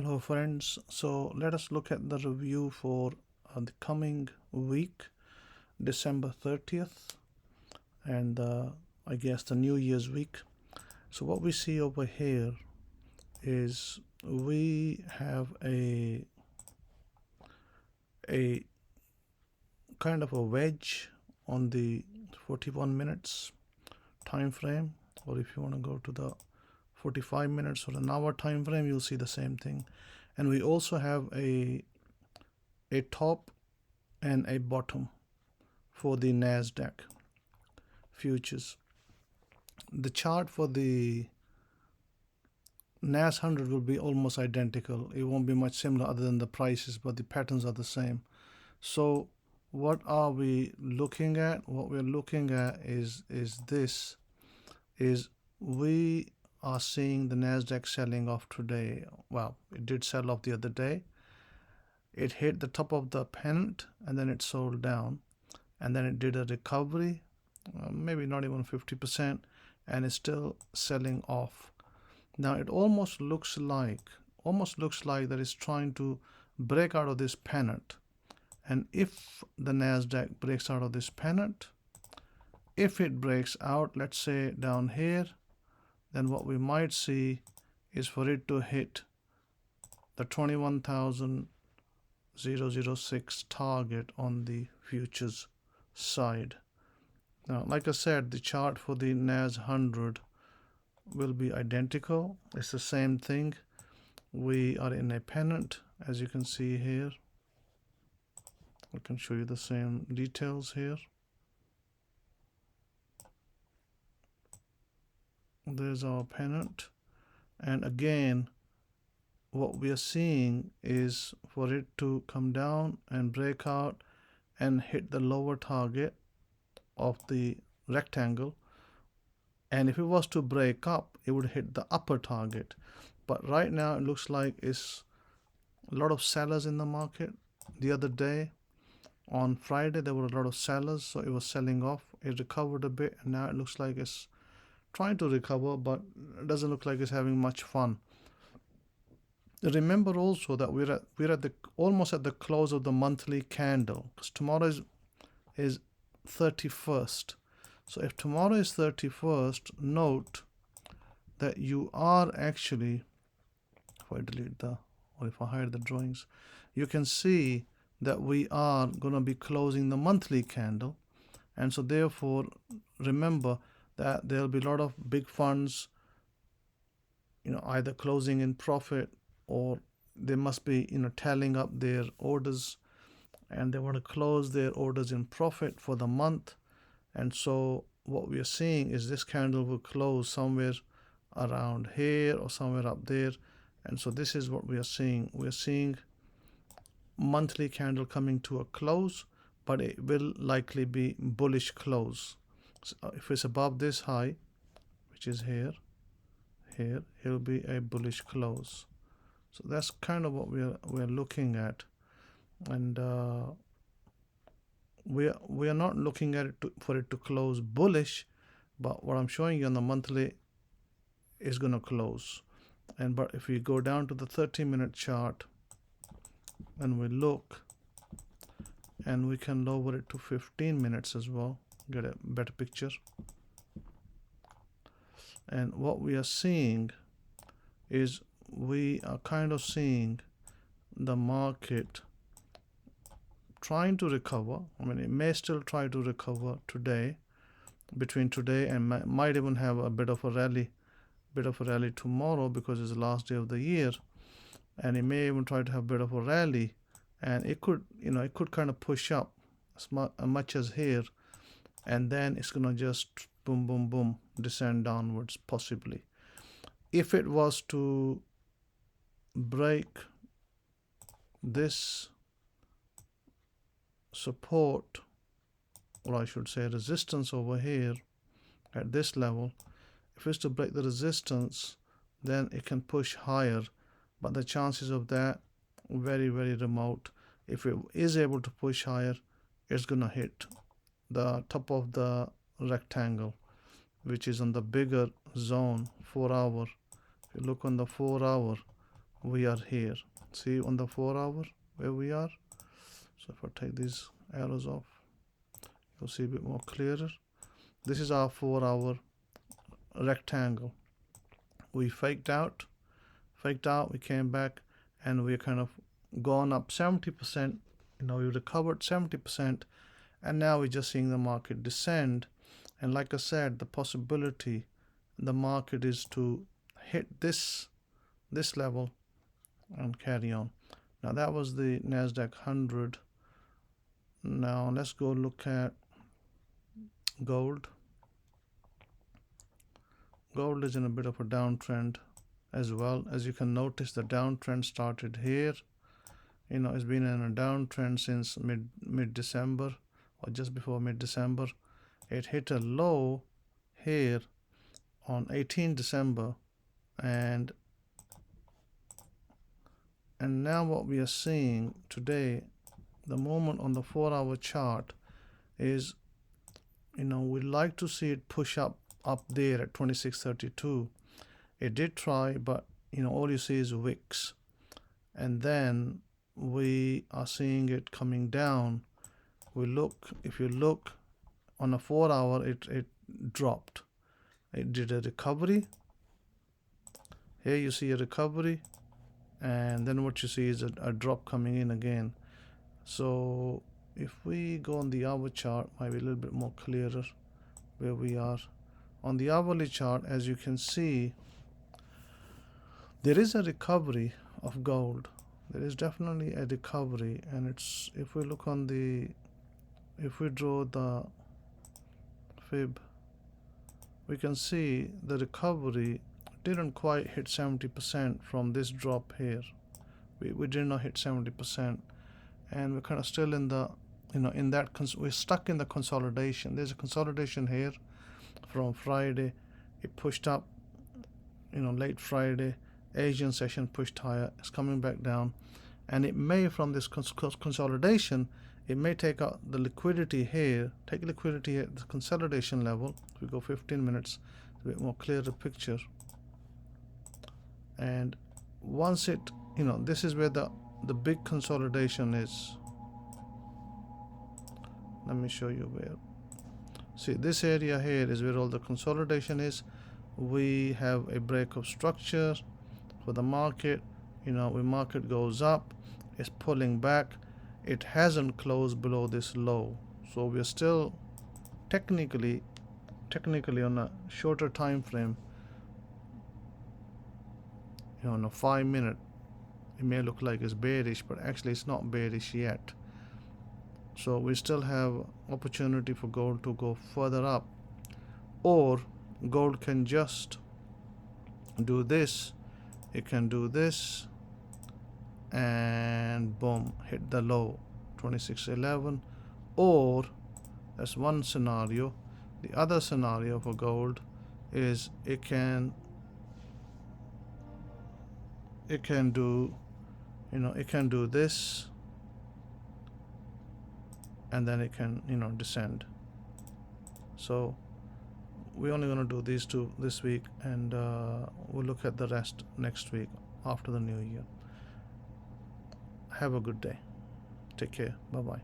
Hello friends, so let us look at the review for the coming week, December 30th, and I guess the New Year's week. So what we see over here is we have a kind of a wedge on the 41 minutes time frame, or if you want to go to the 45 minutes or an hour time frame, you'll see the same thing. And we also have a top and a bottom for the Nasdaq futures. The chart for the NAS 100 will be almost identical. It won't be much similar other than the prices, but the patterns are the same. So what are we looking at? What we're looking at is this is we are seeing the Nasdaq selling off today. Well, it did sell off the other day. It hit the top of the pennant and then it sold down, and then it did a recovery, maybe not even 50%, and it's still selling off. Now it almost looks like that it's trying to break out of this pennant. And if the Nasdaq breaks out of this pennant, if it breaks out, let's say down here, then what we might see is for it to hit the 21,006 target on the futures side. Now, like I said, the chart for the NAS 100 will be identical. It's the same thing. We are in a pennant, as you can see here. I can show you the same details here. There's our pennant, and again what we are seeing is for it to come down and break out and hit the lower target of the rectangle, and if it was to break up, it would hit the upper target. But right now it looks like it's a lot of sellers in the market. The other day on Friday there were a lot of sellers, so it was selling off. It recovered a bit, and now it looks like it's trying to recover, but it doesn't look like it's having much fun. Remember also that we're at the almost at the close of the monthly candle, because tomorrow is 31st. So if tomorrow is 31st, note that you are actually, if I delete the, or if I hide the drawings, you can see that we are going to be closing the monthly candle. And so therefore, remember that there'll be a lot of big funds, either closing in profit, or they must be, tallying up their orders, and they want to close their orders in profit for the month. And so what we are seeing is this candle will close somewhere around here or somewhere up there. And so this is what we are seeing. We are seeing monthly candle coming to a close, but it will likely be bullish close. So if it's above this high, which is here, it will be a bullish close. So that's kind of what we're looking at. And we are not looking at it for it to close bullish, but what I'm showing you on the monthly is going to close. But if we go down to the 30-minute chart and we look, and we can lower it to 15 minutes as well, get a better picture. And what we are seeing is we are kind of seeing the market trying to recover. I mean, it may still try to recover today, between today and might even have a bit of a rally tomorrow, because it's the last day of the year, and it may even try to have a bit of a rally, and it could kind of push up as much as here, and then it's gonna just boom boom boom descend downwards possibly. If it was to break this support, or I should say resistance over here at this level, if it's to break the resistance, then it can push higher, but the chances of that very, very remote. If it is able to push higher, it's gonna hit the top of the rectangle, which is on the bigger zone, 4 hour. If you look on the 4 hour, we are here. See on the 4 hour where we are. So if I take these arrows off, you'll see a bit more clearer. This is our 4 hour rectangle. We faked out, we came back, and we kind of gone up 70%. We recovered 70%, and now we're just seeing the market descend. And like I said, the possibility the market is to hit this level and carry on. Now that was the Nasdaq 100. Now let's go look at gold. Gold is in a bit of a downtrend as well. As you can notice, the downtrend started here. It's been in a downtrend since mid-December, or just before mid-December. It hit a low here on 18 December, and now what we are seeing today, the moment on the 4 hour chart is, we like to see it push up there at 2632. It did try, but all you see is wicks, and then we are seeing it coming down. If you look on a 4 hour, it dropped. It did a recovery. Here you see a recovery, and then what you see is a drop coming in again. So if we go on the hour chart, might be a little bit more clearer where we are. On the hourly chart, as you can see, there is a recovery of gold. There is definitely a recovery, and if we draw the fib, we can see the recovery didn't quite hit 70% from this drop here. We did not hit 70%, and we're kind of still in the we're stuck in the consolidation. There's a consolidation here from Friday. It pushed up late Friday. Asian session pushed higher. It's coming back down, and it may, from this consolidation, it may take out the liquidity here, take liquidity at the consolidation level. If we go 15 minutes, it's a bit more clearer picture. And once it, this is where the big consolidation is. Let me show you where. See, this area here is where all the consolidation is. We have a break of structure for the market. When market goes up, it's pulling back. It hasn't closed below this low, so we're still technically on a shorter time frame. On a 5 minute, it may look like it's bearish, but actually it's not bearish yet. So we still have opportunity for gold to go further up, or gold can just do this. It can do this, and boom, hit the low 2611. Or that's one scenario. The other scenario for gold is it can do this, and then it can descend. So we're only going to do these two this week, and we'll look at the rest next week after the new year. Have a good day. Take care. Bye bye.